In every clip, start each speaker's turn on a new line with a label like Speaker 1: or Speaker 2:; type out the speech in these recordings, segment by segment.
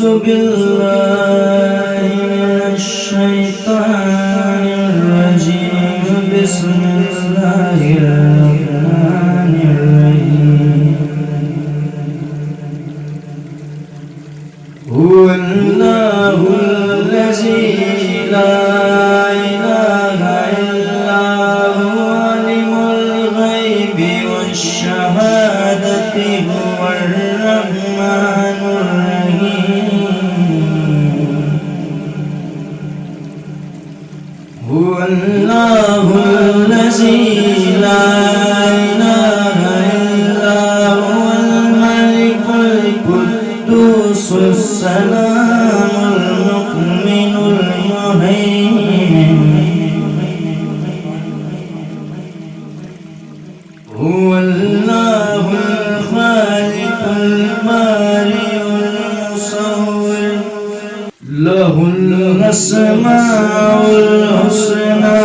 Speaker 1: بالله من الشيطان الرجيم بسم الله الرحمن الرحيم هو الله الذي لا إله إلا هو عالم الغيب والشهادة هو الرحمن الرحيم هو الله الذي لا إله إلا هو الملك القدوس السلام المؤمن المهيمن هو الله الخالق البارئ المصور له الأسماء الحسنى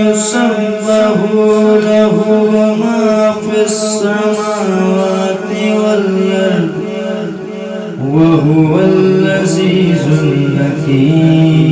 Speaker 1: يسبح له ما في السماوات والأرض وهو العزيز الحكيم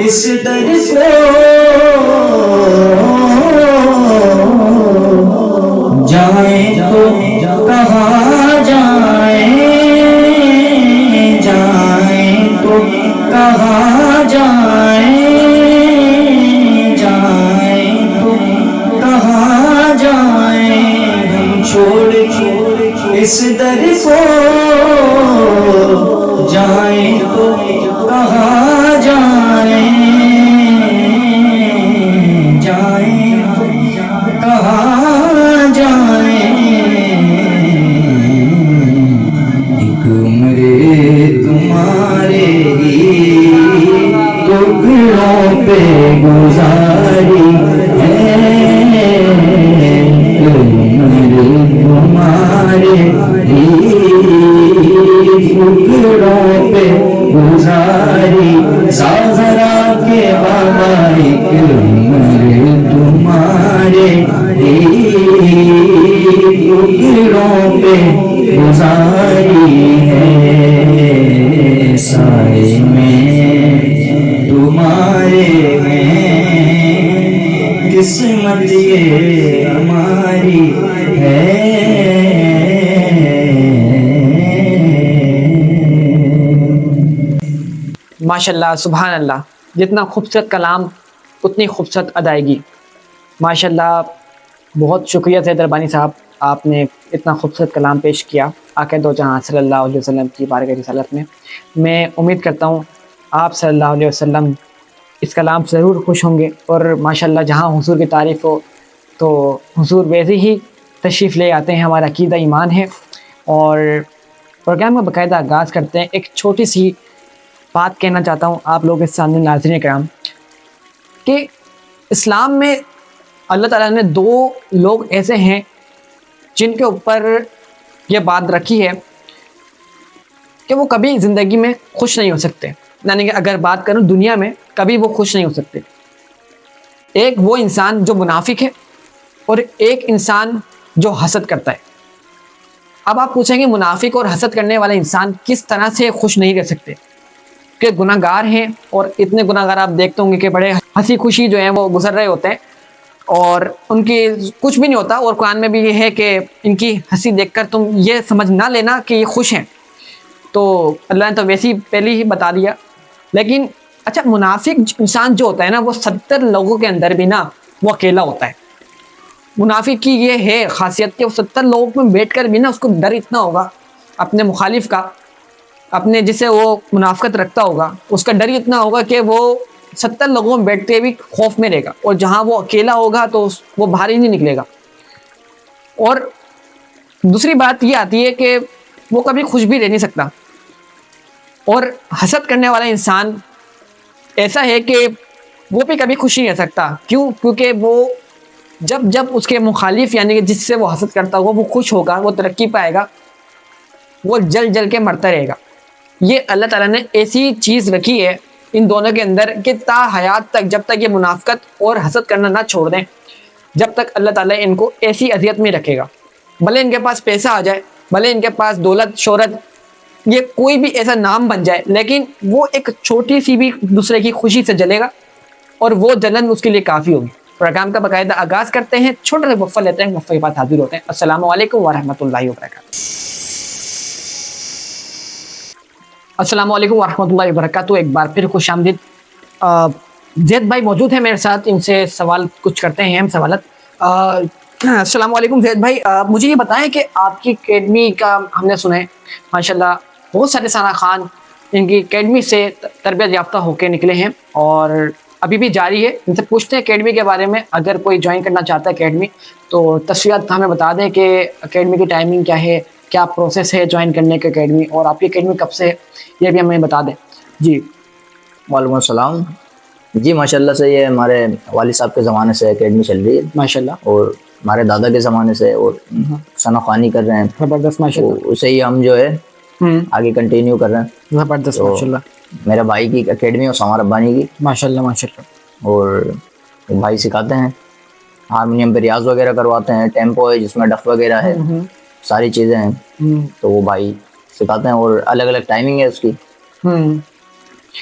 Speaker 1: اس در کو جائیں تو کہاں جائیں، جائیں تو کہاں جائیں، جائیں تو کہاں جائیں، ہم چھوڑ اس در کو جائیں تو کہاں جائیں، جائیں تو کہاں جائیں، ایک عمر تمہارے ہی ٹکڑوں پہ گزاری ہے، تمہارے ہی ٹکڑوں پہ گزاری، زہرا کے بابا ایک عمر تمہارے ہی ٹکڑوں پہ گزاری ہے، سائے میں تمہارے ہیں، قسمت یہ ہماری ہے۔
Speaker 2: ماشاءاللہ، سبحان اللہ، جتنا خوبصورت کلام اتنی خوبصورت ادائیگی۔ ماشاءاللہ، بہت شکریہ زید ربانی صاحب، آپ نے اتنا خوبصورت کلام پیش کیا آقا دو جہاں صلی اللہ علیہ وسلم کی بارگاہ رسالت میں۔ میں امید کرتا ہوں آپ صلی اللہ علیہ وسلم اس کلام سے ضرور خوش ہوں گے، اور ماشاءاللہ جہاں حضور کی تعریف ہو تو حضور ویسے ہی تشریف لے آتے ہیں، ہمارا عقیدہ ایمان ہے۔ اور پروگرام کا باقاعدہ آغاز کرتے ہیں، ایک چھوٹی سی بات کہنا چاہتا ہوں آپ لوگ کے سامنے ناظرین کرام، کہ اسلام میں اللہ تعالیٰ نے دو لوگ ایسے ہیں جن کے اوپر یہ بات رکھی ہے کہ وہ کبھی زندگی میں خوش نہیں ہو سکتے، یعنی کہ اگر بات کروں دنیا میں کبھی وہ خوش نہیں ہو سکتے۔ ایک وہ انسان جو منافق ہے، اور ایک انسان جو حسد کرتا ہے۔ اب آپ پوچھیں گے منافق اور حسد کرنے والا انسان کس طرح سے خوش نہیں رہ سکتے، کہ گناہ گار ہیں، اور اتنے گناہ گار آپ دیکھتے ہوں گے کہ بڑے ہنسی خوشی جو ہیں وہ گزر رہے ہوتے ہیں، اور ان کی کچھ بھی نہیں ہوتا، اور قرآن میں بھی یہ ہے کہ ان کی ہنسی دیکھ کر تم یہ سمجھ نہ لینا کہ یہ خوش ہیں۔ تو اللہ نے تو ویسے ہی پہلے ہی بتا دیا۔ لیکن اچھا، منافق انسان جو ہوتا ہے نا، وہ 70 لوگوں کے اندر بھی نا وہ اکیلا ہوتا ہے۔ منافق کی یہ ہے خاصیت کہ وہ 70 لوگوں میں بیٹھ کر بھی نا اس کو ڈر اتنا ہوگا اپنے مخالف کا، اپنے جسے وہ منافقت رکھتا ہوگا اس کا ڈر اتنا ہوگا کہ وہ 70 لوگوں میں بیٹھتے بھی خوف میں رہے گا، اور جہاں وہ اکیلا ہوگا تو وہ باہر ہی نہیں نکلے گا۔ اور دوسری بات یہ آتی ہے کہ وہ کبھی خوش بھی رہ نہیں سکتا۔ اور حسد کرنے والا انسان ایسا ہے کہ وہ بھی کبھی خوش نہیں رہ سکتا۔ کیوں؟ کیونکہ وہ جب اس کے مخالف یعنی کہ جس سے وہ حسد کرتا ہوگا وہ خوش ہوگا، وہ ترقی پائے گا، وہ جل جل کے مرتا رہے گا۔ یہ اللہ تعالیٰ نے ایسی چیز رکھی ہے ان دونوں کے اندر کہ تا حیات تک جب تک یہ منافقت اور حسد کرنا نہ چھوڑ دیں، جب تک اللہ تعالیٰ ان کو ایسی اذیت میں رکھے گا۔ بھلے ان کے پاس پیسہ آ جائے، بھلے ان کے پاس دولت شہرت، یہ کوئی بھی ایسا نام بن جائے، لیکن وہ ایک چھوٹی سی بھی دوسرے کی خوشی سے جلے گا، اور وہ جلن اس کے لیے کافی ہوگی۔ پروگرام کا باقاعدہ آغاز کرتے ہیں، چھوٹے سے وقفہ لیتے ہیں، وقفے کے بعد حاضر ہوتے ہیں۔ السلام علیکم ورحمۃ اللہ وبرکاتہ۔ السلام علیکم ورحمۃ اللہ وبرکاتہ، ایک بار پھر خوش آمدید۔ زید بھائی موجود ہیں میرے ساتھ، ان سے سوال کچھ کرتے ہیں، اہم سوالات۔ السلام علیکم زید بھائی، مجھے یہ بتائیں کہ آپ کی اکیڈمی کا ہم نے سنا ہے ماشاءاللہ بہت سارے ثنا خان ان کی اکیڈمی سے تربیت یافتہ ہو کے نکلے ہیں، اور ابھی بھی جاری ہے۔ ان سے پوچھتے ہیں اکیڈمی کے بارے میں، اگر کوئی جوائن کرنا چاہتا ہے اکیڈمی تو تفصیلات ہمیں بتا دیں کہ اکیڈمی کی ٹائمنگ کیا ہے، کیا پروسیس ہے جوائن کرنے کے اکیڈمی، اور آپ کی اکیڈمی کب سے ہے یہ بھی ہمیں بتا دیں۔ جی
Speaker 3: وعلیکم السلام۔ جی ماشاءاللہ سے یہ ہمارے والد صاحب کے زمانے سے اکیڈمی چل رہی ہے،
Speaker 2: ماشاءاللہ،
Speaker 3: اور ہمارے دادا کے زمانے سے، اور ثنا خوانی کر رہے ہیں،
Speaker 2: زبردست ماشاءاللہ،
Speaker 3: تو اسے ہی ہم جو ہے آگے کنٹینیو کر رہے ہیں۔
Speaker 2: زبردست
Speaker 3: تو
Speaker 2: ماشاءاللہ،
Speaker 3: میرے بھائی کی اکیڈمی ہے اسامہ ربانی کی،
Speaker 2: ماشاءاللہ ماشاءاللہ،
Speaker 3: اور بھائی سکھاتے ہیں، ہارمونیم پہ ریاض وغیرہ کرواتے ہیں، ٹیمپو ہے جس میں ڈف وغیرہ ہے، ساری چیزیں ہیں، تو وہ بھائی سکھاتے ہیں، اور الگ الگ ٹائمنگ ہے اس کی۔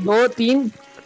Speaker 2: 2 3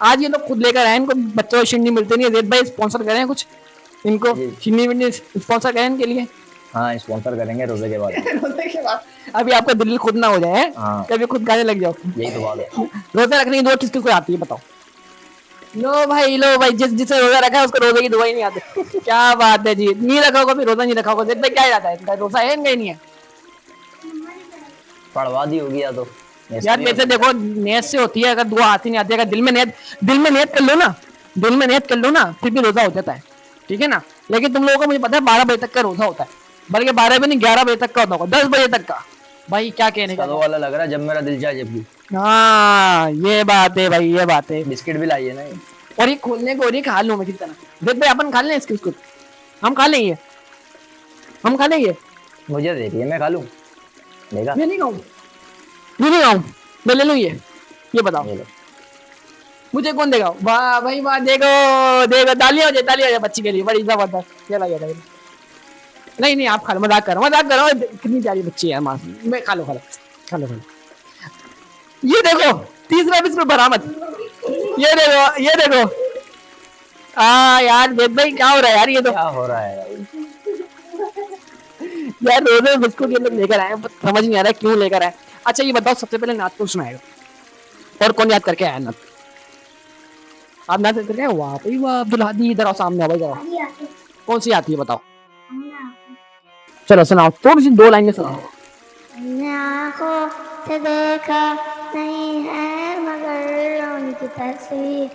Speaker 2: آج یہ لوگ خود لے کر آئے, ان کو بچوں کو شنی ملتے نہیں ہے. زید بھائی اسپانسر کریں کچھ ان کو, شنی ونی اسپانسر کریں ان کے لیے.
Speaker 3: ہاں اسپانسر کریں گے روزے کے بعد.
Speaker 2: روزے کے بعد ابھی آپ کا دل خود نہ ہو جائے, کبھی خود کھانے لگ جاؤ.
Speaker 3: یہی تو بات ہے.
Speaker 2: روزہ رکھنے کی دعا کس کس کو آتی ہے بتاؤ؟ لو بھائی جسے روزہ رکھا ہے اس کو روزے کی دعا ہی نہیں آتی. کیا بات ہے جی, نہیں رکھا ہوگا پھر روزہ نہیں رکھا ہوگا. زید بھائی کیا ارادہ ہے ان کا, روزہ ہے ان کا ہی نہیں ہے؟
Speaker 3: پڑھوا دی ہوگی یا تو
Speaker 2: یار ویسے دیکھو نیت سے ہوتی ہے, اگر دعا آتی نہیں آتی, اگر دل میں نیت کر لو نا, دل میں نیت کر لو نا, پھر بھی روزہ ہو جاتا ہے, ٹھیک ہے نا. لیکن تم لوگوں کو مجھے پتا ہے 12 بجے تک کا روزہ ہوتا ہے, بلکہ 12 بجے نہیں 11 بجے تک کا ہوتا ہوگا, 10 بجے تک کا. بھائی کیا کہنے کا
Speaker 3: والا لگ رہا ہے جب میرا دل چاہے جب بھی.
Speaker 2: ہاں یہ بات ہے بھائی, یہ بات ہے.
Speaker 3: بسکٹ بھی لائیے نا,
Speaker 2: اور یہ کھولنے کو اور یہ کھا لوں میں کس طرح. زید بھائی اپن کھا لیں اس کو, ہم کھا لیں گے, ہم کھا لیں گے.
Speaker 3: مجھے دے دیے میں کھا لوں. دیکھا
Speaker 2: میں نہیں کھاؤں, میں لے لوں یہ بتاؤ مجھے کون دے گا. واہ بھائی واہ, دیکھو تالیاں ہو جائے بچی کے لیے, بڑی زبردست. چلا گیا نہیں آپ کھا لو, مذاق کرو کتنی پیاری بچی ہے ماں میں. کھا لو. یہ دیکھو تیسرا بسکٹ برآمد. یہ دیکھو یار زید بھائی کیا ہو رہا ہے یار, یہ تو
Speaker 3: کیا ہو رہا ہے
Speaker 2: یار روزے میں بسکٹ یہ لوگ لے کر آئے, سمجھ نہیں آ رہا ہے کیوں لے کر آئے. اچھا یہ بتاؤ سب سے پہلے نعت کون سنائے گا, اور کون یاد کر کے آیا نعت؟ آپ نعت کر کے آئے. واہ بھائی واہ, عبدالہادی ادھر آؤ سامنے, بھائی ذرا کون سی آتی ہے بتاؤ. چلو سناؤ, تھوڑی سی 2 لائن میں سناؤ.
Speaker 4: آنکھوں سے دیکھا نہیں ہے مگر ان کی تصویر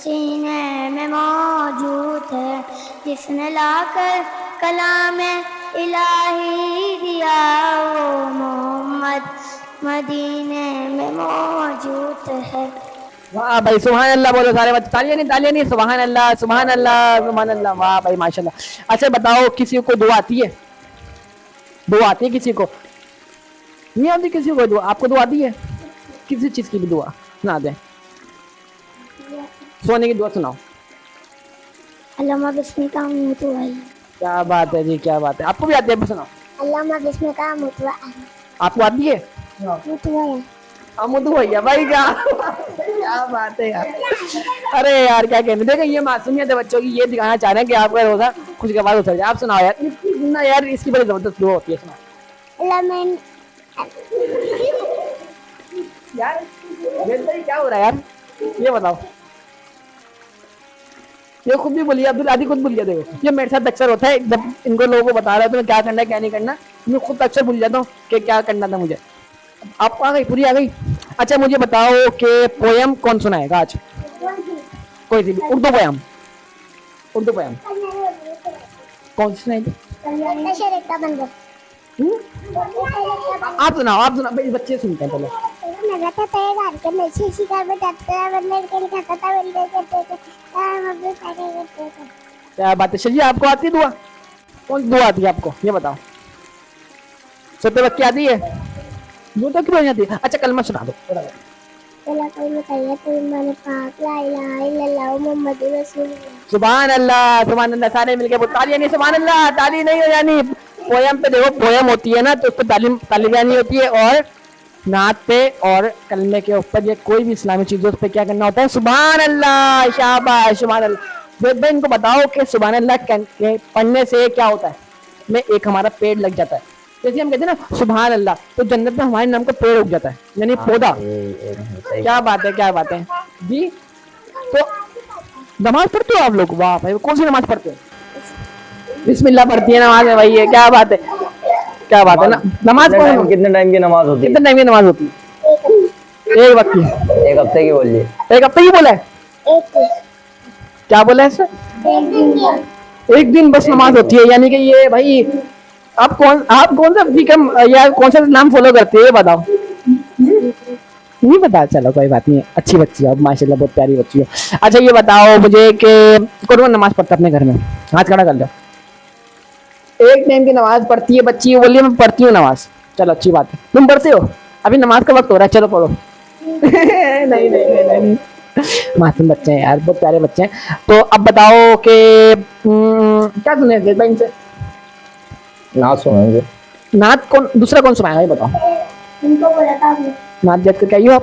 Speaker 4: سینے میں موجود ہے, جس نے لا کر کلام الہی دیا وہ محمد مدینے میں موجود ہے.
Speaker 2: واہ بھائی سبحان اللہ بولو سارے بچے, تالیاں نہیں, سبحان اللہ سبحان اللہ سبحان اللہ. واہ بھائی ماشاء اللہ. اچھا بتاؤ کسی کو دعا آتی ہے, دعا آتی ہے کسی کو؟ نہیں آتی کسی کو دعا. آپ کو دعا آتی ہے کسی چیز کی بھی دعا سنا دیں. سونے کی دعا سناؤ.
Speaker 4: علامہ بسم کا متوئی.
Speaker 2: کیا بات ہے جی, کیا بات ہے. آپ کو بھی آتی ہے, سناؤ.
Speaker 4: علامہ بسم کا متوئی.
Speaker 2: آپ کو آتی ہے
Speaker 4: متوئی
Speaker 2: مدو بھیا بھائی, کیا بات ہے یار. ارے یار کیا کہنے, دیکھیں یہ معصومیت ہے بچوں کی, یہ دکھانا چاہ رہے ہیں کہ آپ کا روزہ خوشگوار اتر جائے. آپ سناؤ یار اس کی بڑی زبردست دعا ہوتی ہے, سناؤ یار. کیا ہو رہا ہے یار یہ بتاؤ. یہ خود بھی بولیے, عبدالہادی خود بولیے. دیکھو یہ میرے ساتھ اکثر ہوتا ہے, جب ان کو لوگوں کو بتا رہا ہے تو میں کیا کرنا ہے کیا نہیں کرنا, میں خود اکثر بھول جاتا ہوں کہ کیا کرنا تھا مجھے. آپ کو آ گئی, پوری آ گئی. اچھا مجھے بتاؤ کہ پویم کون سنائے گا آج, کوئی سی بھی اردو پویم کون سی سنائے گی؟ آپ سناؤ بھائی, بچے سنتے ہیں پہلے. کیا بات ہے. شجی آپ کو آتی ہے دعا, کون سی دعا آتی ہے آپ کو یہ بتاؤ. سب بچے آتی ہے, وہ تو کیوں نہیں آتی. اچھا کلمہ سنا دو. سبحان اللہ سارے مل کے تالیاں نہیں, سبحان اللہ تالی نہیں ہو جانی. پویم پہ دیکھو, پویم ہوتی ہے نا تو اس پہ تالی جانی ہوتی ہے, اور نعت پہ اور کلمے کے اوپر یہ کوئی بھی اسلامی چیز اس پہ کیا کرنا ہوتا ہے, سبحان اللہ. شاباش سبحان اللہ. زید بھائی ان کو بتاؤ کہ سبحان اللہ پڑھنے سے کیا ہوتا ہے, میں ایک ہمارا پیڑ لگ جاتا ہے. جیسے ہم کہتے ہیں نا سبحان اللہ, تو جنت میں ہمارے نام کا پیڑ اگ جاتا ہے, یعنی پودا. کیا بات ہے جی. تو نماز پڑھتے ہو آپ لوگ؟ واہ بھائی, کون سی نماز پڑھتے ہو؟ بسم اللہ پڑھتی ہے نماز ہے بھائی. کیا بات ہے نماز
Speaker 3: کتنے ٹائم کی نماز ہوتی ہے؟
Speaker 2: کتنے ٹائم کی نماز ہوتی ہے؟ ایک وقت کی.
Speaker 3: ایک ہفتے کی بولیے.
Speaker 2: ایک ہفتے کی بولا ہے, کیا بولا ہے سر؟ ایک دن بس نماز ہوتی ہے, یعنی کہ یہ بھائی آپ کون سا فکر یا کون سا نام فالو کرتے ہیں یہ بتاؤ. نہیں پتا, چلو کوئی بات نہیں. اچھی بچی ہو ماشاء اللہ, بہت پیاری بچی ہو. اچھا یہ بتاؤ مجھے کہ کون نماز پڑھتا اپنے گھر میں, ہاتھ کھڑا کر لو. ایک ٹائم کی نماز پڑھتی ہے بچی, بولیے میں پڑھتی ہوں نماز. چلو اچھی بات ہے, تم پڑھتے ہو؟ ابھی نماز کا وقت ہو رہا ہے, چلو پڑھو. نہیں معصوم بچے ہیں یار, بہت پیارے بچے ہیں. تو اب بتاؤ کہ کیا سنے زید بھائی سے؟
Speaker 3: نعت سنیں گے.
Speaker 2: نعت کون دوسرا کون سنائے گا یہ بتاؤ. نعت یاد کر کے آئیے آپ.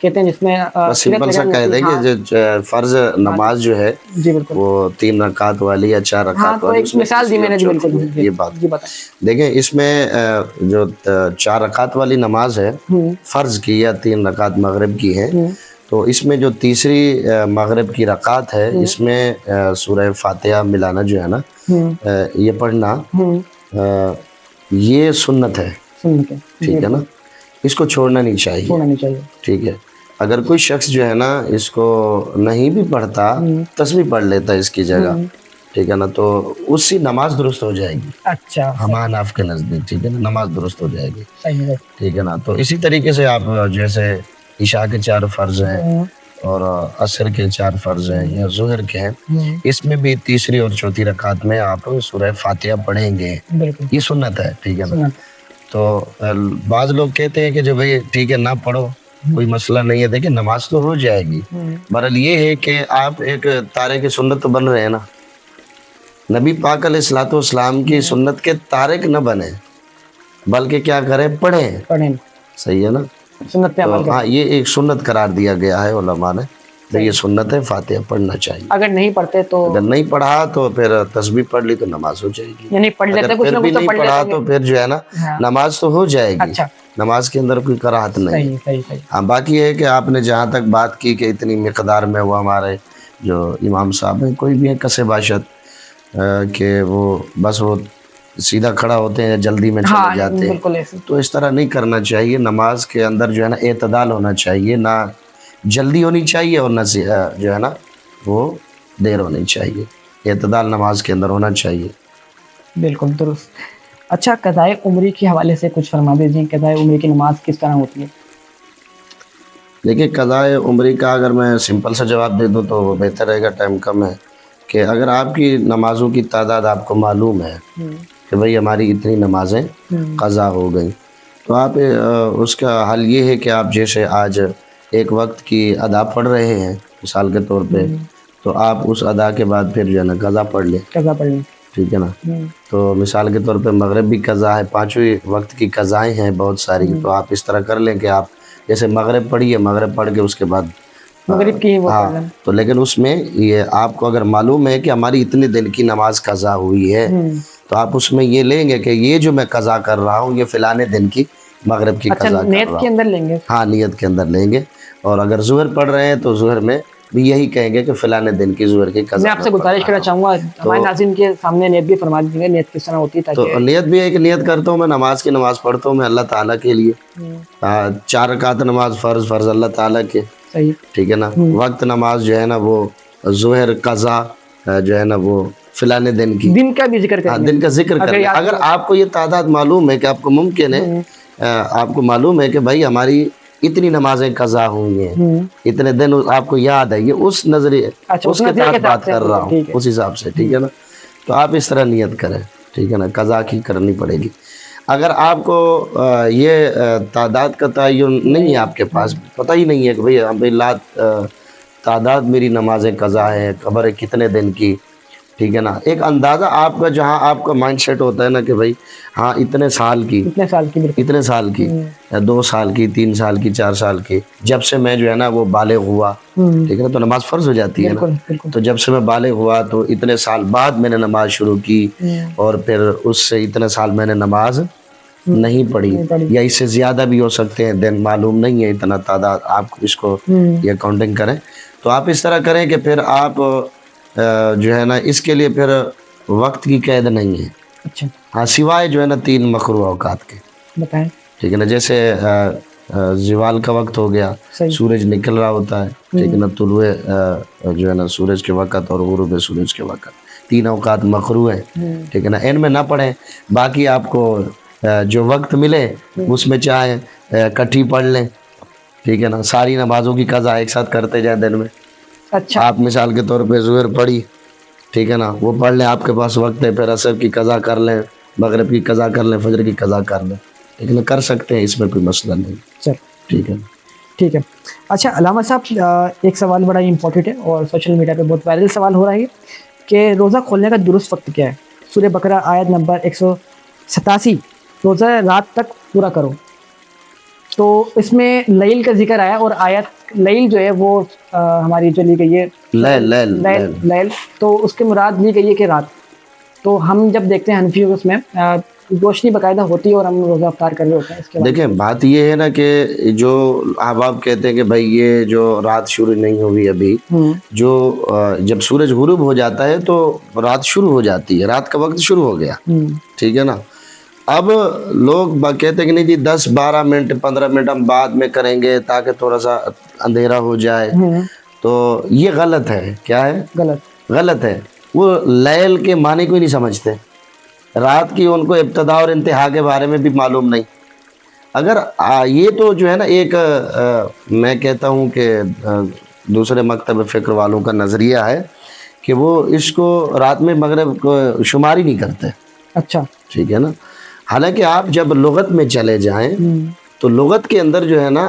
Speaker 2: کہتے ہیں جس میں
Speaker 5: بس سمپل سا کہہ دیں کہ جو فرض نماز جو ہے
Speaker 2: جی بالکل
Speaker 5: وہ 3 رکعت والی یا 4
Speaker 2: ہاں
Speaker 5: رکعت
Speaker 2: تو
Speaker 5: والی،
Speaker 2: ایک
Speaker 5: اس میں
Speaker 2: مثال دی میں نے جی بالکل
Speaker 5: یہ بات
Speaker 2: جی بتائیں
Speaker 5: دیکھیں، اس میں جو 4 رکعت والی نماز ہے فرض کی یا 3 رکعت مغرب کی ہے، تو اس میں جو تیسری مغرب کی رکعت ہے اس میں سورہ فاتحہ ملانا جو ہے نا یہ پڑھنا یہ سنت ہے،
Speaker 2: سنت ہے
Speaker 5: ٹھیک ہے نا، اس کو چھوڑنا نہیں چاہیے،
Speaker 2: ہونا نہیں چاہیے
Speaker 5: ٹھیک ہے۔ اگر کوئی شخص جو ہے نا اس کو نہیں بھی پڑھتا، تسبیح پڑھ لیتا ہے اس کی جگہ، ٹھیک ہے نا، تو اس کی نماز درست ہو جائے گی
Speaker 2: اچھا
Speaker 5: ہمان آپ کے نزدیک، ٹھیک ہے نا، نماز درست ہو جائے گی،
Speaker 2: صحیح ہے
Speaker 5: ٹھیک ہے نا۔ تو اسی طریقے سے آپ جیسے عشاء کے 4 فرض ہیں اور عصر کے 4 فرض ہیں یا ظہر کے ہیں، اس میں بھی تیسری اور چوتھی رکعت میں آپ سورہ فاتحہ پڑھیں گے،
Speaker 2: بالکل
Speaker 5: یہ سنت ہے، ٹھیک ہے نا۔
Speaker 2: سنت
Speaker 5: تو بعض لوگ کہتے ہیں کہ جو بھئی ٹھیک ہے نہ پڑھو کوئی مسئلہ نہیں ہے، دیکھیں نماز تو ہو جائے گی، بہرحال یہ ہے کہ آپ ایک تارک سنت تو بن رہے ہیں نا، نبی پاک علیہ الصلوۃ والسلام کی سنت کے تارک نہ بنے بلکہ کیا کریں، پڑھیں،
Speaker 2: پڑھیں
Speaker 5: صحیح ہے نا۔
Speaker 2: سنت پہ عمل
Speaker 5: تو ہاں یہ ایک سنت قرار دیا گیا ہے علماء نے، تو یہ سنت ہے، فاتحہ پڑھنا چاہیے،
Speaker 2: اگر نہیں پڑھتے تو
Speaker 5: اگر نہیں پڑھا تو پھر تسبیح پڑھ لی تو نماز ہو جائے گی،
Speaker 2: یعنی پڑھ لیتے
Speaker 5: اگر
Speaker 2: کچھ
Speaker 5: پھر
Speaker 2: نہ
Speaker 5: بھی
Speaker 2: کچھ تو
Speaker 5: نہیں
Speaker 2: پڑھ
Speaker 5: پڑھا
Speaker 2: لیتے
Speaker 5: تو پھر جو ہے نا نماز تو ہو جائے گی،
Speaker 2: اچھا
Speaker 5: نماز کے اندر کوئی کراہت نہیں۔
Speaker 2: صحیح صحیح صحیح
Speaker 5: ہاں باقی یہ ہے کہ آپ نے جہاں تک بات کی کہ اتنی مقدار میں وہ ہمارے جو امام صاحب ہیں کوئی بھی ہے کسے باشد کہ وہ بس وہ سیدھا کھڑا ہوتے ہیں جلدی میں چلے جاتے ہیں،
Speaker 2: بالکل ایسے
Speaker 5: تو اس طرح نہیں کرنا چاہیے، نماز کے اندر جو ہے نا اعتدال ہونا چاہیے، نہ جلدی ہونی چاہیے اور نہ جو ہے نا وہ دیر ہونی چاہیے، اعتدال نماز کے اندر ہونا چاہیے۔
Speaker 2: بالکل درست۔ اچھا قضائے عمری کے حوالے سے کچھ فرما دیجیے، قضائے عمری کی نماز کس طرح ہوتی ہے؟
Speaker 5: دیکھیے قضائے عمری کا اگر میں سمپل سا جواب دے دوں تو بہتر رہے گا، ٹائم کم ہے، کہ اگر آپ کی نمازوں کی تعداد آپ کو معلوم ہے کہ بھئی ہماری اتنی نمازیں قضا ہو گئیں، تو آپ اس کا حل یہ ہے کہ آپ جیسے آج ایک وقت کی ادا پڑھ رہے ہیں مثال کے طور پہ، تو آپ اس ادا کے بعد پھر جو ہے نا قضا پڑھ لیں،
Speaker 2: قضا پڑھ لیں،
Speaker 5: ٹھیک ہے نا۔ تو مثال کے طور پہ مغرب بھی قضا ہے، 5ویں وقت کی قضائیں ہیں بہت ساری، تو آپ اس طرح کر لیں کہ آپ جیسے مغرب پڑھی ہے، مغرب پڑھ کے اس کے بعد
Speaker 2: مغرب کی وہ پڑھ لیں،
Speaker 5: تو لیکن اس میں یہ آپ کو اگر معلوم ہے کہ ہماری اتنے دن کی نماز قضا ہوئی ہے، تو آپ اس میں یہ لیں گے کہ یہ جو میں قضا کر رہا ہوں یہ فلانے دن کی مغرب کی
Speaker 2: اچھا
Speaker 5: قضا کر
Speaker 2: نیت
Speaker 5: رہا
Speaker 2: کے
Speaker 5: ہوں،
Speaker 2: اندر لیں گے،
Speaker 5: ہاں نیت کے اندر لیں گے، اور اگر ظہر پڑھ رہے ہیں تو ظہر میں بھی یہی کہیں گے کہ فلانے دن کی ظہر کی قضا
Speaker 2: میں آپ سے گزارش کرنا چاہوں گا ہمارے ناظرین کے سامنے نیت بھی فرما دیجیے گا، نیت کس طرح ہوتی ہے
Speaker 5: تو
Speaker 2: تاکہ
Speaker 5: نیت بھی ہے کہ نیت کرتا ہوں میں نماز کی، نماز پڑھتا ہوں میں اللہ تعالیٰ کے لیے، 4 رکعت نماز فرض اللہ تعالیٰ کے،
Speaker 2: صحیح
Speaker 5: ٹھیک ہے نا، وقت نماز جو ہے نا وہ ظہر قضا جو ہے نا وہ فلانے دن کی،
Speaker 2: دن کا بھی ذکر
Speaker 5: ہاں
Speaker 2: کریں
Speaker 5: دن کا ذکر کریں۔ اگر آپ کو یہ تعداد معلوم ہے کہ آپ کو ممکن ہے، آپ کو معلوم ہے کہ بھائی ہماری اتنی نمازیں قضا ہوئی ہیں، اتنے دن آپ کو یاد ہے، یہ اس نظریے اس کے تحت بات کر رہا ہوں، اس حساب سے، ٹھیک ہے نا، تو آپ اس طرح نیت کریں، ٹھیک ہے نا، قضا کی کرنی پڑے گی۔ اگر آپ کو یہ تعداد کا تعین نہیں ہے، آپ کے پاس پتہ ہی نہیں ہے کہ بھئی تعداد میری نمازیں قضا ہے، خبر ہے کتنے دن کی، ٹھیک ہے نا، ایک اندازہ آپ کا جہاں آپ کا مائنڈ سیٹ ہوتا ہے نا کہ بھئی ہاں اتنے سال کی،
Speaker 2: اتنے سال کی، بالکل
Speaker 5: اتنے سال کی، 2 سال کی، 3 سال کی، 4 سال کی، جب سے میں جو ہے نا وہ بالغ ہوا، ٹھیک ہے نا، تو نماز فرض ہو جاتی ہے نا،
Speaker 2: بالکل
Speaker 5: تو جب سے میں بالغ ہوا تو اتنے سال بعد میں نے نماز شروع کی، اور پھر اس سے اتنے سال میں نے نماز نہیں پڑھی، یا اس سے زیادہ بھی ہو سکتے ہیں دن، معلوم نہیں ہے اتنا تعداد، آپ اس کو یہ کاؤنٹنگ کریں، تو آپ اس طرح کریں کہ پھر آپ جو ہے نا اس کے لیے پھر وقت کی قید نہیں ہے،
Speaker 2: اچھا
Speaker 5: ہاں سوائے جو ہے نا 3 مکروہ اوقات کے،
Speaker 2: بتائیں،
Speaker 5: ٹھیک ہے نا، جیسے زوال کا وقت ہو گیا، سورج نکل رہا ہوتا ہے، ٹھیک ہے نا، طلوع جو ہے نا سورج کے وقت اور غروب سورج کے وقت، 3 اوقات مکروہ ہیں، ٹھیک ہے نا، ان میں نہ پڑھیں، باقی آپ کو جو وقت ملے اس میں چاہے کٹھی پڑھ لیں، ٹھیک ہے نا، ساری نمازوں کی قضا ایک ساتھ کرتے جائیں دن میں،
Speaker 2: اچھا
Speaker 5: آپ مثال کے طور پہ ظہر پڑھی، ٹھیک ہے نا، وہ پڑھ لیں، آپ کے پاس وقت ہے، پھر عصر کی قضا کر لیں، مغرب کی قضا کر لیں، فجر کی قضا کر لیں، لیکن کر سکتے ہیں، اس میں کوئی مسئلہ نہیں،
Speaker 2: چل
Speaker 5: ٹھیک ہے۔
Speaker 2: ٹھیک ہے۔ اچھا علامہ صاحب ایک سوال بڑا ہی امپورٹنٹ ہے اور سوشل میڈیا پہ بہت وائرل سوال ہو رہا ہے کہ روزہ کھولنے کا درست وقت کیا ہے؟ سورہ بقرہ آیت نمبر 187، روزہ رات تک پورا کرو، تو اس میں لیل کا ذکر آیا اور آیت لیل جو ہے وہ ہماری جو لی گئی ہے لیل تو اس کے مراد لی گئی ہے کہ رات. تو ہم جب دیکھتے ہیں حنفیوں اس میں روشنی باقاعدہ ہوتی ہے اور ہم روزہ افطار کر رہے ہوتے ہیں. اس کے بعد
Speaker 5: دیکھیں بات یہ ہے نا کہ جو احباب کہتے ہیں کہ بھائی یہ جو رات شروع نہیں ہوئی ابھی، جو جب سورج غروب ہو جاتا ہے تو رات شروع ہو جاتی ہے، رات کا وقت شروع ہو گیا، ٹھیک ہے نا. اب لوگ کہتے ہیں کہ نہیں جی 10-12 منٹ 15 منٹ ہم بعد میں کریں گے تاکہ تھوڑا سا اندھیرا ہو جائے، تو یہ غلط ہے. کیا ہے؟ غلط ہے. وہ لیل کے معنی کو ہی نہیں سمجھتے، رات کی ان کو ابتدا اور انتہا کے بارے میں بھی معلوم نہیں. اگر یہ تو جو ہے نا ایک میں کہتا ہوں کہ دوسرے مکتب فکر والوں کا نظریہ ہے کہ وہ اس کو رات میں مغرب کو شمار ہی نہیں کرتے.
Speaker 2: اچھا
Speaker 5: ٹھیک ہے نا. حالانکہ آپ جب لغت میں چلے جائیں تو لغت کے اندر جو ہے نا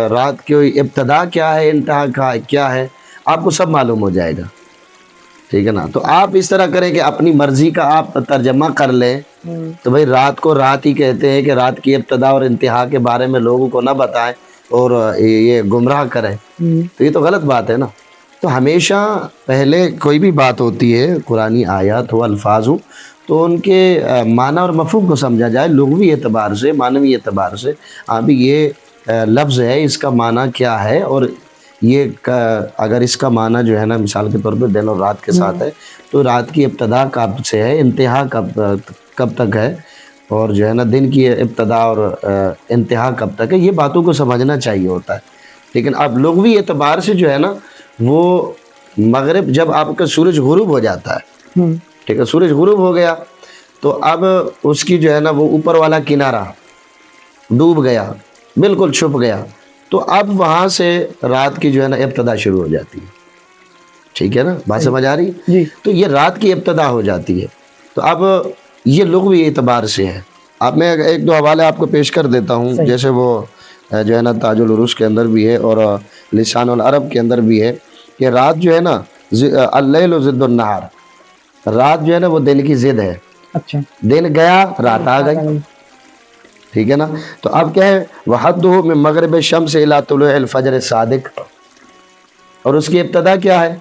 Speaker 5: رات کی ابتدا کیا ہے انتہا کیا ہے آپ کو سب معلوم ہو جائے گا. ٹھیک ہے نا. تو آپ اس طرح کریں کہ اپنی مرضی کا آپ ترجمہ کر لیں تو بھائی رات کو رات ہی کہتے ہیں کہ رات کی ابتدا اور انتہا کے بارے میں لوگوں کو نہ بتائیں اور یہ گمراہ کریں، تو یہ تو غلط بات ہے نا. تو ہمیشہ پہلے کوئی بھی بات ہوتی ہے قرآنی آیات ہو الفاظ ہو تو ان کے معنی اور مفہوم کو سمجھا جائے لغوی اعتبار سے معنوی اعتبار سے. ابھی یہ لفظ ہے اس کا معنی کیا ہے اور یہ اگر اس کا معنی جو ہے نا مثال کے طور پہ دن اور رات کے ساتھ ہے تو رات کی ابتدا کب سے ہے انتہا کب تک ہے اور جو ہے نا دن کی ابتدا اور انتہا کب تک ہے، یہ باتوں کو سمجھنا چاہیے ہوتا ہے. لیکن اب لغوی اعتبار سے جو ہے نا وہ مغرب جب آپ کا سورج غروب ہو جاتا ہے، ٹھیک ہے، سورج غروب ہو گیا تو اب اس کی جو ہے نا وہ اوپر والا کنارہ ڈوب گیا، بالکل چھپ گیا، تو اب وہاں سے رات کی جو ہے نا ابتدا شروع ہو جاتی ہے. ٹھیک ہے نا، بات سمجھ آ رہی
Speaker 2: جی.
Speaker 5: تو یہ رات کی ابتدا ہو جاتی ہے. تو اب یہ لغوی اعتبار سے ہے. اب میں ایک دو حوالے آپ کو پیش کر دیتا ہوں، جیسے وہ جو ہے نا تاج العروش کے اندر بھی ہے اور لسان العرب کے اندر بھی ہے کہ رات جو ہے نا اللیل ضد النہار، رات جو ہے نا وہ دن کی ضد ہے.
Speaker 2: اچھا
Speaker 5: دن گیا رات آ گئی، ٹھیک ہے نا. تو اب کیا ہے وحدہ من مغرب الشمس الی طلوع الفجر الصادق، اور اس کی ابتدا کیا ہے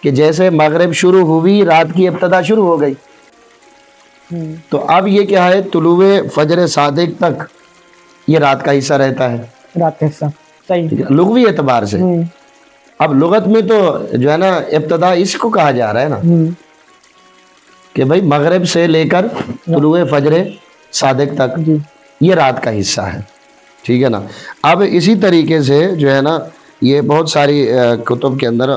Speaker 5: کہ جیسے مغرب شروع ہوئی رات کی ابتدا شروع ہو گئی. تو اب یہ کیا ہے طلوع فجر صادق تک یہ رات کا حصہ رہتا ہے،
Speaker 2: رات کا حصہ. صحیح.
Speaker 5: لغوی اعتبار سے. اب لغت میں تو جو ہے نا ابتدا اس کو کہا جا رہا ہے نا کہ بھائی مغرب سے لے کر طلوع فجر صادق تک یہ رات کا حصہ ہے، ٹھیک ہے نا. اب اسی طریقے سے جو ہے نا یہ بہت ساری کتب کے اندر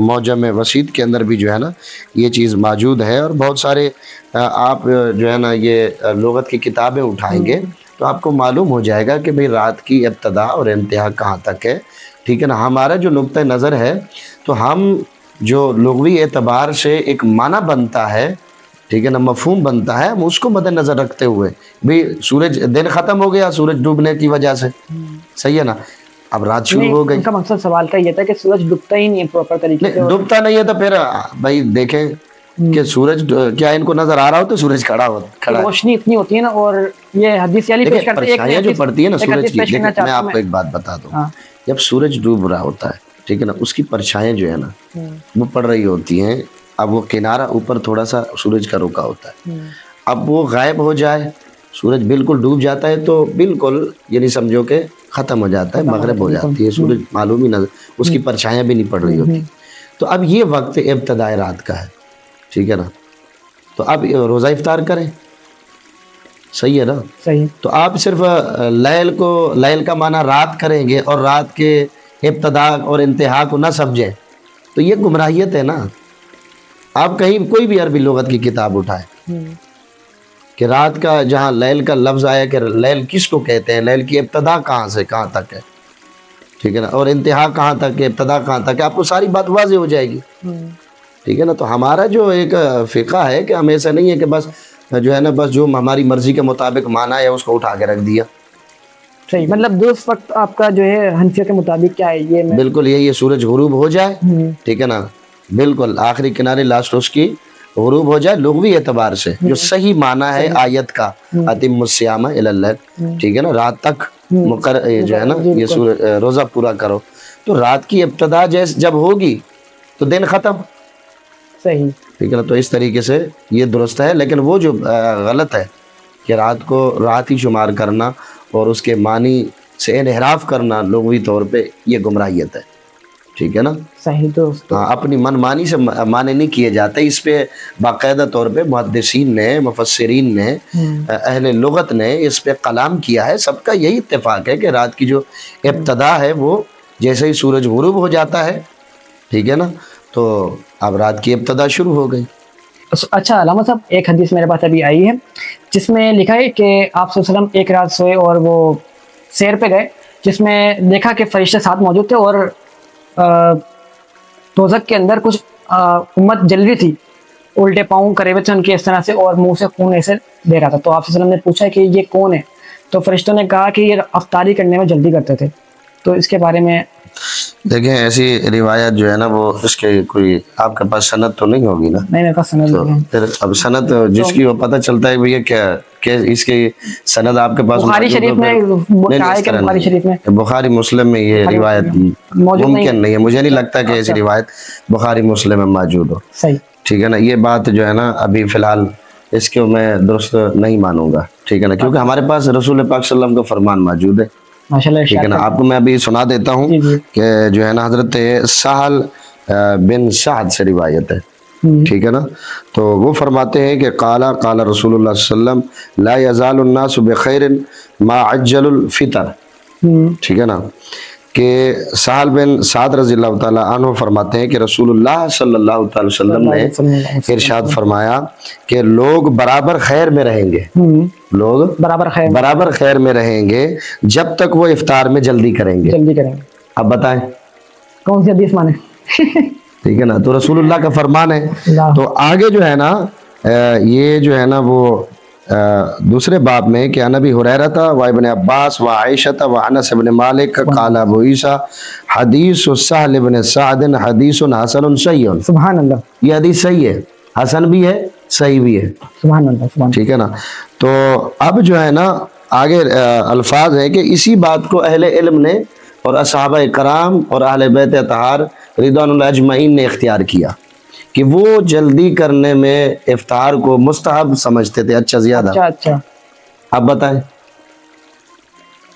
Speaker 5: معجم وسیط کے اندر بھی جو ہے نا یہ چیز موجود ہے، اور بہت سارے آپ جو ہے نا یہ لغت کی کتابیں اٹھائیں گے تو آپ کو معلوم ہو جائے گا کہ بھئی رات کی ابتدا اور انتہا کہاں تک ہے. ٹھیک ہے نا. ہمارا جو نقطہ نظر ہے تو ہم جو لغوی اعتبار سے ایک معنی بنتا ہے، ٹھیک ہے نا، مفہوم بنتا ہے، ہم اس کو مد نظر رکھتے ہوئے بھی سورج دن ختم ہو گیا سورج ڈوبنے کی وجہ سے، صحیح ہے نا، اب رات شروع ہو گئی.
Speaker 2: ان کا مقصد سوال کا یہ تھا کہ سورج ڈوبتا ہی نہیں ہے پراپر طریقے سے.
Speaker 5: ڈوبتا نہیں ہے تو پھر بھائی دیکھیں کہ سورج کیا ان کو نظر آ رہا ہو تو سورج کھڑا ہے،
Speaker 2: روشنی اتنی ہوتی ہے نا. اور یہ حدیث علی پیش کرتے ہیں
Speaker 5: پرچھائیاں جو پڑتی ہے نا سورج کی. میں آپ کو ایک بات بتا دوں، جب سورج ڈوب رہا ہوتا ہے ٹھیک ہے نا اس کی پرچھائیاں جو ہے نا وہ پڑ رہی ہوتی ہیں. اب وہ کنارہ اوپر تھوڑا سا سورج کا رکا ہوتا ہے، اب وہ غائب ہو جائے سورج بالکل ڈوب جاتا ہے تو بالکل یعنی سمجھو کہ ختم ہو جاتا ہے، مغرب ہو جاتی ہے، سورج معلوم ہی نظر اس کی پرچھائیاں بھی نہیں پڑ رہی ہوتی. تو اب یہ وقت ابتدائے رات کا ہے، ٹھیک ہے نا. تو اب روزہ افطار کریں، صحیح ہے نا.
Speaker 2: صحیح.
Speaker 5: تو آپ صرف لیل کا معنی رات کریں گے اور رات کے ابتدا اور انتہا کو نہ سمجھیں تو یہ گمراہیت ہے نا. آپ کہیں کوئی بھی عربی لغت کی کتاب اٹھائیں کہ رات کا جہاں لیل کا لفظ آیا کہ لیل کس کو کہتے ہیں، لیل کی ابتدا کہاں سے کہاں تک ہے، ٹھیک ہے نا، اور انتہا کہاں تک ہے، ابتدا کہاں تک ہے، آپ کو ساری بات واضح ہو جائے گی، ٹھیک ہے نا. تو ہمارا جو ایک فقہ ہے کہ ہم ایسا نہیں ہے کہ بس جو ہے نا بس جو ہماری مرضی کے مطابق مانا ہے اس کو اٹھا کے رکھ دیا.
Speaker 2: صحیح. مطلب درست وقت آپ کا جو ہے حنفیہ کے مطابق کیا ہے یہ
Speaker 5: بالکل یہ سورج غروب ہو جائے، ٹھیک ہے نا، بالکل آخری کنارے لاسٹ اس کی غروب ہو جائے لغوی اعتبار سے جو صحیح معنی ہے آیت کا اتم الصیام الی اللیل، ٹھیک ہے نا، رات تک یہ جو ہے نا یہ روزہ پورا کرو، تو رات کی ابتدا جب ہوگی تو دن ختم،
Speaker 2: صحیح،
Speaker 5: ٹھیک ہے نا. تو اس طریقے سے یہ درست ہے. لیکن وہ جو غلط ہے کہ رات کو رات ہی شمار کرنا اور اس کے معنی سے انحراف کرنا لغوی طور پہ، یہ گمراہیت ہے، ٹھیک ہے نا.
Speaker 2: صحیح دوست.
Speaker 5: ہاں، اپنی من مانی سے معنی نہیں کیے جاتے. اس پہ باقاعدہ طور پہ محدثین نے، مفسرین نے، اہل لغت نے اس پہ کلام کیا ہے. سب کا یہی اتفاق ہے کہ رات کی جو ابتدا ہے وہ جیسے ہی سورج غروب ہو جاتا ہے، ٹھیک ہے نا، تو اب رات کی ابتدا شروع ہو گئی.
Speaker 2: اچھا علامہ صاحب، ایک حدیث میرے پاس ابھی آئی ہے جس میں لکھا ہے کہ آپ صلی اللہ علیہ وسلم ایک رات سوئے اور وہ سیر پہ گئے، جس میں دیکھا کہ فرشتے ساتھ موجود تھے اور دوزخ کے اندر کچھ امت جل رہی تھی، الٹے پاؤں کرے ہوئے تھے ان کے اس طرح سے، اور منہ سے خون ایسے دے رہا تھا. تو آپ صلی اللہ علیہ وسلم نے پوچھا کہ یہ کون ہے؟ تو فرشتوں نے کہا کہ یہ افطاری کرنے میں جلدی کرتے تھے. تو اس کے بارے میں
Speaker 5: دیکھیں، ایسی روایت جو ہے نا وہ اس کے کوئی آپ کے پاس سند تو نہیں ہوگی نا.
Speaker 2: نہیں، میرے پاس سند
Speaker 5: تو
Speaker 2: نہیں ہے.
Speaker 5: پھر اب سند جس کی وہ پتہ چلتا ہے یہ کیا کہ اس کی سند آپ کے پاس
Speaker 2: بخاری
Speaker 5: موجود ہو،
Speaker 2: شریف میں
Speaker 5: نہیں،
Speaker 2: کہا ہے
Speaker 5: اس
Speaker 2: کہ
Speaker 5: طرح
Speaker 2: بخاری
Speaker 5: نہیں.
Speaker 2: شریف میں
Speaker 5: بخاری مسلم میں یہ روایت
Speaker 2: موجود
Speaker 5: ممکن نہیں ہے. مجھے نہیں لگتا کہ ایسی روایت بخاری مسلم میں موجود ہو،
Speaker 2: صحیح.
Speaker 5: ٹھیک ہے نا. یہ بات جو ہے نا ابھی فی الحال اس کو میں درست نہیں مانوں گا، ٹھیک ہے نا، کیونکہ ہمارے پاس رسول پاک صلی اللہ علیہ وسلم کا فرمان موجود ہے،
Speaker 2: ماشاء اللہ.
Speaker 5: ٹھیک ہے نا. آپ کو میں ابھی سنا دیتا ہوں
Speaker 2: جی جی.
Speaker 5: کہ جو ہے نا حضرت سہل بن سعد سے روایت ہے، ٹھیک ہے نا. تو وہ فرماتے ہیں کہ قال رسول اللہ صلی اللہ علیہ وسلم لا یزال الناس بخیر ما عجل الفطر، ٹھیک ہے نا. کہ سہل بن سعد رضی اللہ تعالیٰ عنہ فرماتے ہیں کہ رسول اللہ صلی اللہ تعالی وسلم نے ارشاد فرمایا کہ لوگ برابر خیر میں رہیں گے، لوگ برابر خیر میں رہیں گے جب تک وہ افطار میں جلدی کریں گے. اب بتائیں
Speaker 2: کون سی حدیث مانے؟
Speaker 5: ٹھیک ہے نا. تو رسول اللہ کا فرمان ہے. تو آگے جو ہے نا یہ جو ہے نا وہ دوسرے باب میں کہ نبی حریرہ و ابن عباس و عائشہ و انس بن مالک قال ابو عیسیٰ حدیث سہل بن سعد حدیث حسن صحیح.
Speaker 2: سبحان اللہ.
Speaker 5: یہ حدیث صحیح ہے، حسن بھی ہے، صحیح بھی ہے،
Speaker 2: سبحان اللہ.
Speaker 5: ٹھیک ہے نا. تو اب جو ہے نا آگے الفاظ ہیں کہ اسی بات کو اہل علم نے اور اصحابہ کرام اور اہل بیت اطہار رضوان اللہ اجمعین نے اختیار کیا کہ وہ جلدی کرنے میں افطار کو مستحب سمجھتے تھے، اچھا زیادہ.
Speaker 2: اچھا.
Speaker 5: اب بتائیں،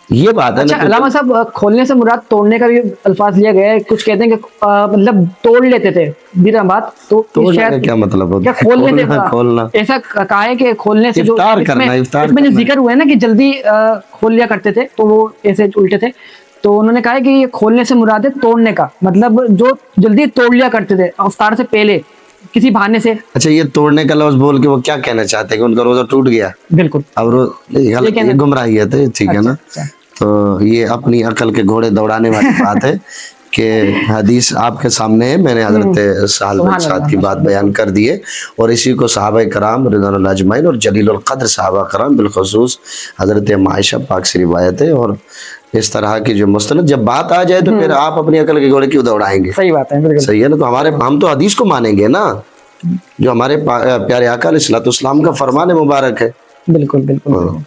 Speaker 5: یہ بات ہے
Speaker 2: اچھا
Speaker 5: نا.
Speaker 2: علامہ صاحب، کھولنے سے مراد توڑنے کا بھی الفاظ لیا گیا ہے. کچھ کہتے ہیں کہ مطلب توڑ لیتے تھے دیرہ بات. تو
Speaker 5: توڑنے کا کیا مطلب ہوتا ہے؟ کھولنا
Speaker 2: ایسا کہا ہے کہ کھولنے سے جو
Speaker 5: افطار کرنا، افطار
Speaker 2: اس میں جو ذکر ہوا ہے نا کہ جلدی کھول لیا کرتے تھے تو وہ ایسے الٹے تھے. تو انہوں نے کہا ہے کہ یہ کھولنے سے مراد ہے توڑنے کا، مطلب جو جلدی توڑ لیا کرتے تھے افطار سے پہلے کسی بہانے سے.
Speaker 5: اچھا، یہ توڑنے کا لفظ بول کے وہ کیا کہنا چاہتے ہیں کہ ان کا روزہ ٹوٹ گیا؟
Speaker 2: بالکل.
Speaker 5: اب یہ گمراہیت ہے، ٹھیک ہے نا. تو یہ اپنی عقل کے گھوڑے دوڑانے والی بات ہے کہ حدیث آپ کے سامنے ہے. میں نے حضرت سہل بن سعد کی بات بیان کر دی ہے، اور اسی کو صحابہ کرام رضوان اللہ اجمعین اور جلیل القدر صحابہ کرام بالخصوص حضرت عائشہ پاک سے روایت ہے. اور اس طرح کی جو مستند جب بات آ جائے تو پھر آپ اپنی عقل کے گھوڑے کیوں دوڑائیں گے؟
Speaker 2: صحیح بات ہے، بالکل
Speaker 5: صحیح ہے نا. تو ہم تو حدیث کو مانیں گے نا، جو ہمارے پیارے آقا علیہ الصلوۃ والسلام کا فرمان مبارک ہے.
Speaker 2: بالکل بالکل.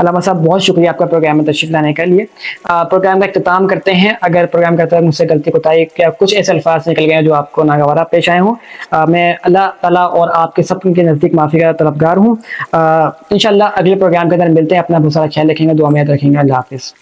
Speaker 2: علامہ صاحب بہت شکریہ آپ کا پروگرام میں تشریف لانے کے لیے. پروگرام کا اختتام کرتے ہیں. اگر پروگرام کرتے وقت مجھ سے غلطی کوتاہی کیا کچھ ایسے الفاظ نکل گئے ہیں جو آپ کو ناگوارا پیش آئے ہوں، میں اللہ تعالیٰ اور آپ کے سب کے نزدیک معافی کا طلبگار ہوں. انشاءاللہ اگلے پروگرام کے اندر ملتے ہیں. اپنا بہت سارا خیال رکھیں گے، دعا میں یاد رکھیں گے. اللہ حافظ.